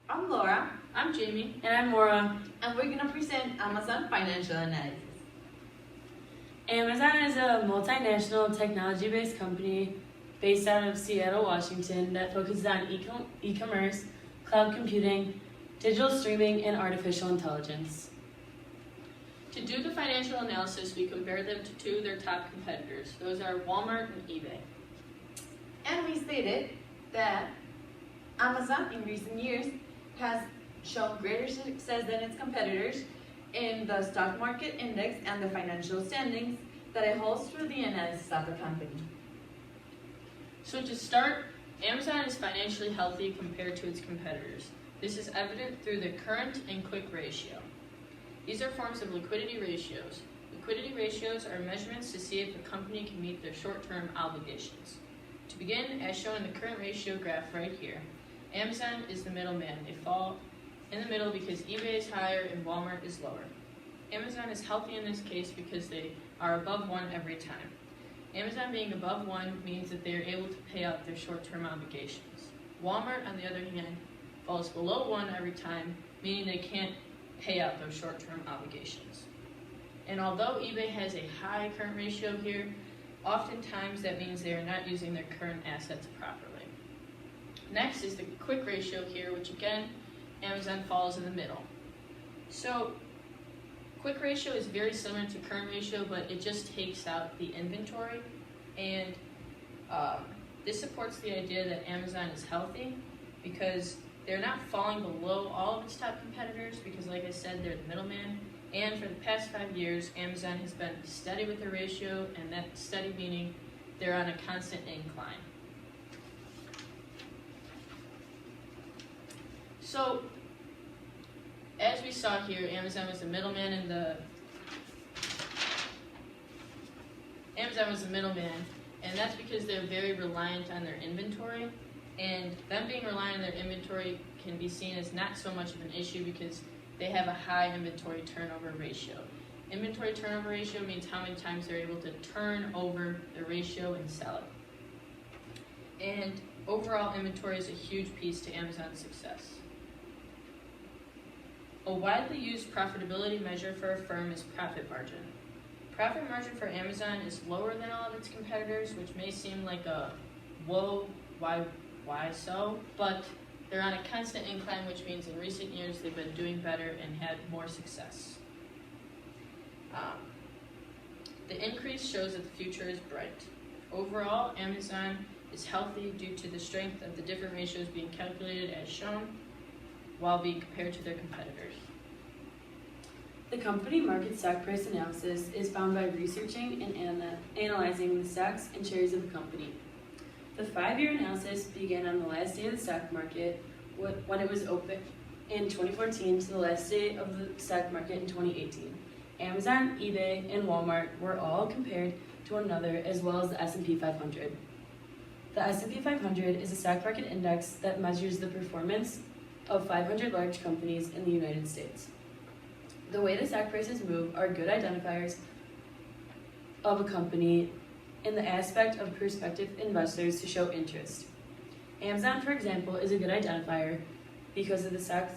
I'm Laura, I'm Jamie. And I'm Maura. and we're going to present Amazon Financial Analysis. Amazon is a multinational technology-based company based out of Seattle, Washington that focuses on e-commerce, cloud computing, digital streaming, and artificial intelligence. To do the financial analysis, we compared them to two of their top competitors. Those are Walmart and eBay. And we stated that Amazon in recent years has shown greater success than its competitors in the stock market index and the financial standings that it holds through the analysis of the company. So to start, Amazon is financially healthy compared to its competitors. This is evident through the current and quick ratio. These are forms of liquidity ratios. Liquidity ratios are measurements to see if a company can meet their short-term obligations. To begin, as shown in the current ratio graph right here, Amazon is the middleman. They fall in the middle because eBay is higher and Walmart is lower. Amazon is healthy in this case because they are above 1 every time. Amazon being above 1 means that they are able to pay out their short-term obligations. Walmart, on the other hand, falls below 1 every time, meaning they can't pay out those short-term obligations. And although eBay has a high current ratio here, oftentimes that means they are not using their current assets properly. Next is the quick ratio here, which again, Amazon falls in the middle. So quick ratio is very similar to current ratio, but it just takes out the inventory, and this supports the idea that Amazon is healthy because they're not falling below all of its top competitors because, like I said, they're the middleman. And for the past 5 years, Amazon has been steady with the ratio, and that steady meaning they're on a constant incline. So, as we saw here, Amazon was the middleman and that's because they're very reliant on their inventory. And them being reliant on their inventory can be seen as not so much of an issue because they have a high inventory turnover ratio. Inventory turnover ratio means how many times they're able to turn over the ratio and sell it. And overall inventory is a huge piece to Amazon's success. A widely used profitability measure for a firm is profit margin. Profit margin for Amazon is lower than all of its competitors, which may seem like a whoa, why so? But they're on a constant incline, which means in recent years they've been doing better and had more success. The increase shows that the future is bright. Overall, Amazon is healthy due to the strength of the different ratios being calculated as shown, while being compared to their competitors. The company market stock price analysis is found by researching and analyzing the stocks and shares of a company. The 5-year analysis began on the last day of the stock market when it was open in 2014 to the last day of the stock market in 2018. Amazon, eBay, and Walmart were all compared to one another as well as the S&P 500. The S&P 500 is a stock market index that measures the performance of 500 large companies in the United States. The way the stock prices move are good identifiers of a company in the aspect of prospective investors to show interest. Amazon, for example, is a good identifier because of the stocks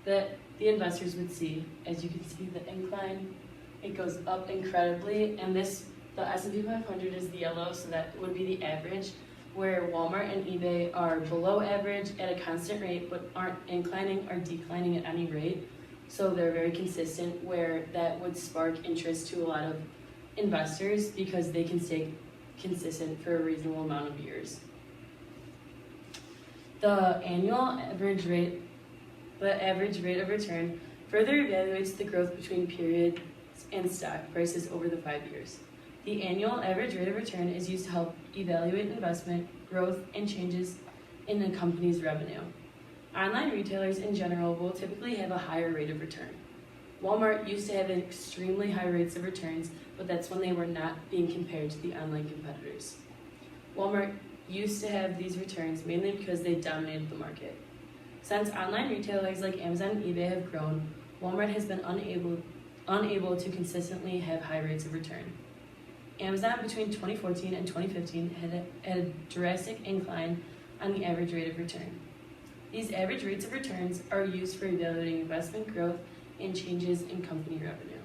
that the investors would see. As you can see, the incline, it goes up incredibly, and the S&P 500 is the yellow, so that would be the average, where Walmart and eBay are below average at a constant rate, but aren't inclining or declining at any rate. So they're very consistent, where that would spark interest to a lot of investors because they can stay consistent for a reasonable amount of years. The average rate of return further evaluates the growth between periods and stock prices over the 5 years. The annual average rate of return is used to help evaluate investment growth and changes in the company's revenue. Online retailers in general will typically have a higher rate of return. Walmart used to have extremely high rates of returns, but that's when they were not being compared to the online competitors. Walmart used to have these returns mainly because they dominated the market. Since online retailers like Amazon and eBay have grown, Walmart has been unable to consistently have high rates of return. Amazon between 2014 and 2015 had a drastic incline on the average rate of return. These average rates of returns are used for evaluating investment growth and changes in company revenue.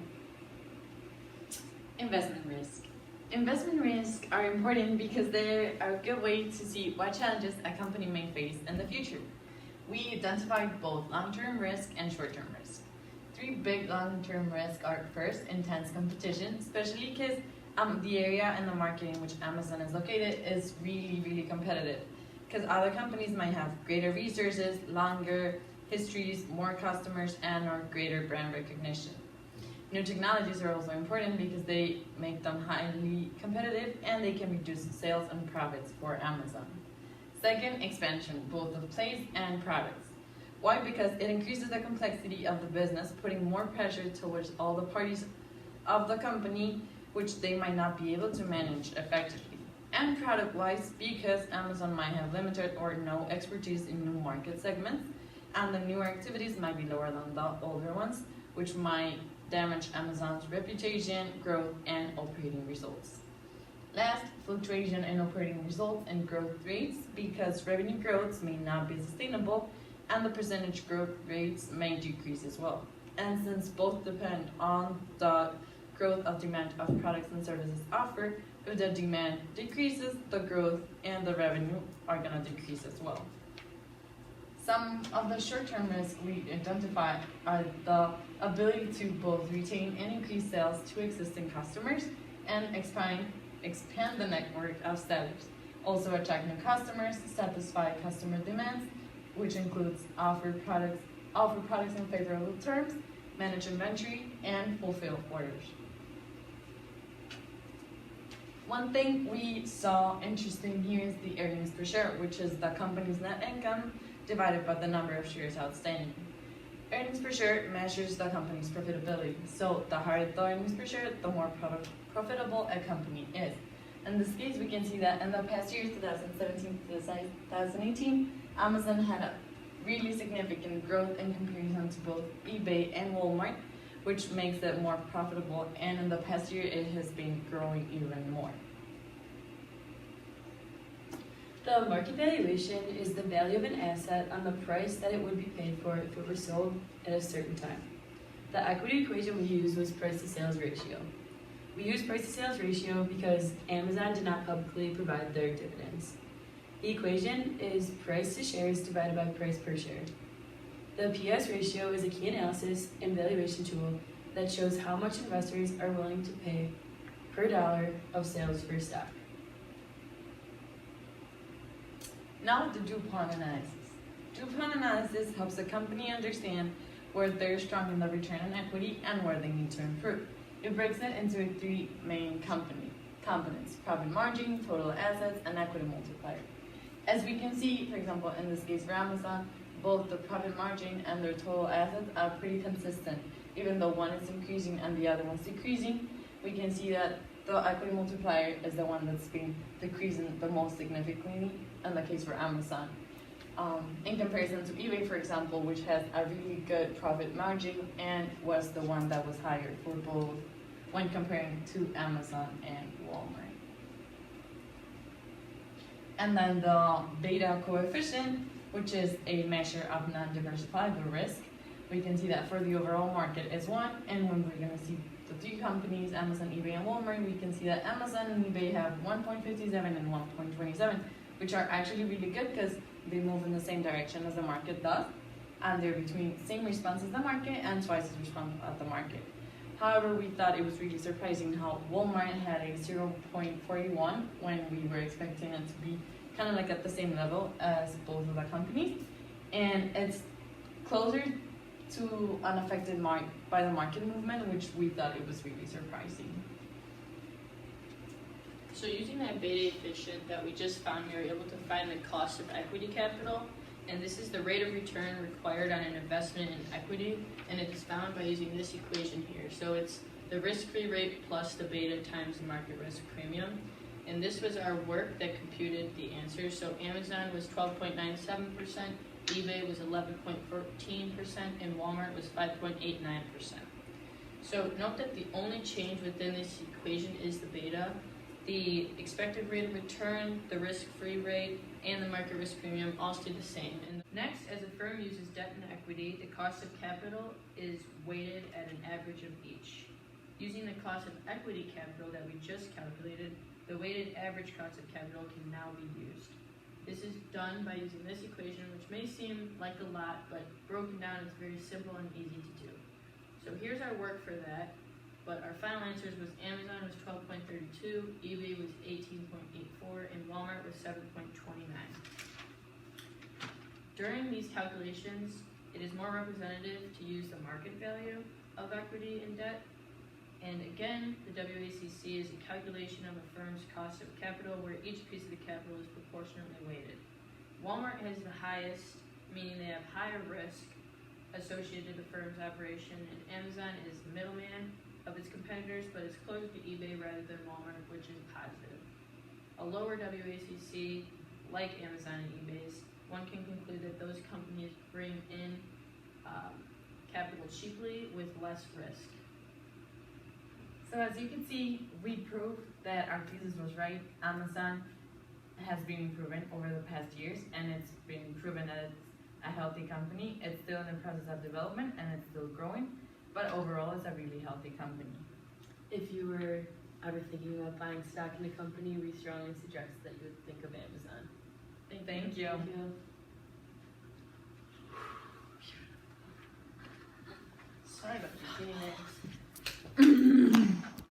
Investment risk. Investment risks are important because they are a good way to see what challenges a company may face in the future. We identified both long-term risk and short-term risk. Three big long-term risks are: first, intense competition, especially because the area and the market in which Amazon is located is really competitive, because other companies might have greater resources, longer histories, more customers, and or greater brand recognition. New technologies are also important because they make them highly competitive and they can reduce sales and profits for Amazon. Second, expansion, both of place and products. Why? Because it increases the complexity of the business, putting more pressure towards all the parties of the company, which they might not be able to manage effectively. And product-wise, because Amazon might have limited or no expertise in new market segments, and the newer activities might be lower than the older ones, which might damage Amazon's reputation, growth, and operating results. Last, fluctuation in operating results and growth rates, because revenue growths may not be sustainable and the percentage growth rates may decrease as well. And since both depend on the growth of demand of products and services offered, if the demand decreases, the growth and the revenue are going to decrease as well. Some of the short-term risks we identify are the ability to both retain and increase sales to existing customers and expand the network of sellers. Also attract new customers, satisfy customer demands, which includes offer products in favorable terms, manage inventory, and fulfill orders. One thing we saw interesting here is the earnings per share, which is the company's net income divided by the number of shares outstanding. Earnings per share measures the company's profitability. So the higher the earnings per share, the more profitable a company is. In this case, we can see that in the past years, 2017 to 2018, Amazon had a really significant growth in comparison to both eBay and Walmart, which makes it more profitable, and in the past year it has been growing even more. The market valuation is the value of an asset on the price that it would be paid for if it were sold at a certain time. The equity equation we used was price to sales ratio. We used price to sales ratio because Amazon did not publicly provide their dividends. The equation is price to shares divided by price per share. The PS ratio is a key analysis and valuation tool that shows how much investors are willing to pay per dollar of sales for stock. Now the DuPont analysis. DuPont analysis helps a company understand where they're strong in the return on equity and where they need to improve. It breaks it into three main components: profit margin, total assets, and equity multiplier. As we can see, for example, in this case for Amazon, both the profit margin and their total assets are pretty consistent. Even though one is increasing and the other one's decreasing, we can see that the equity multiplier is the one that's been decreasing the most significantly in the case for Amazon. In comparison to eBay, for example, which has a really good profit margin and was the one that was higher for both when comparing to Amazon and Walmart. And then the beta coefficient, which is a measure of non-diversifiable risk. We can see that for the overall market is 1, and when we're going to see the three companies, Amazon, eBay, and Walmart, we can see that Amazon and eBay have 1.57 and 1.27, which are actually really good because they move in the same direction as the market does, and they're between same response as the market and twice as response as the market. However, we thought it was really surprising how Walmart had a 0.41 when we were expecting it to be kind of like at the same level as both of the companies, and it's closer to unaffected by the market movement, which we thought it was really surprising. So using that beta efficient that we just found, we were able to find the cost of equity capital, and this is the rate of return required on an investment in equity, and it is found by using this equation here. So it's the risk-free rate plus the beta times the market risk premium. And this was our work that computed the answer. So Amazon was 12.97%, eBay was 11.14%, and Walmart was 5.89%. So note that the only change within this equation is the beta. The expected rate of return, the risk-free rate, and the market risk premium all stay the same. And next, as a firm uses debt and equity, the cost of capital is weighted at an average of each. Using the cost of equity capital that we just calculated, the weighted average cost of capital can now be used. This is done by using this equation, which may seem like a lot, but broken down, it's very simple and easy to do. So here's our work for that, but our final answers was Amazon was 12.32, eBay was 18.84, and Walmart was 7.29. During these calculations, it is more representative to use the market value of equity and debt. And again, the WACC is a calculation of a firm's cost of capital where each piece of the capital is proportionately weighted. Walmart has the highest, meaning they have higher risk associated with the firm's operation, and Amazon is the middleman of its competitors, but it's closer to eBay rather than Walmart, which is positive. A lower WACC, like Amazon and eBay's, one can conclude that those companies bring in capital cheaply with less risk. So as you can see, we proved that our thesis was right. Amazon has been improving over the past years, and it's been proven that it's a healthy company. It's still in the process of development, and it's still growing, but overall, it's a really healthy company. If you were ever thinking about buying stock in a company, we strongly suggest that you would think of Amazon. Thank you. Thank you. Sorry about getting there.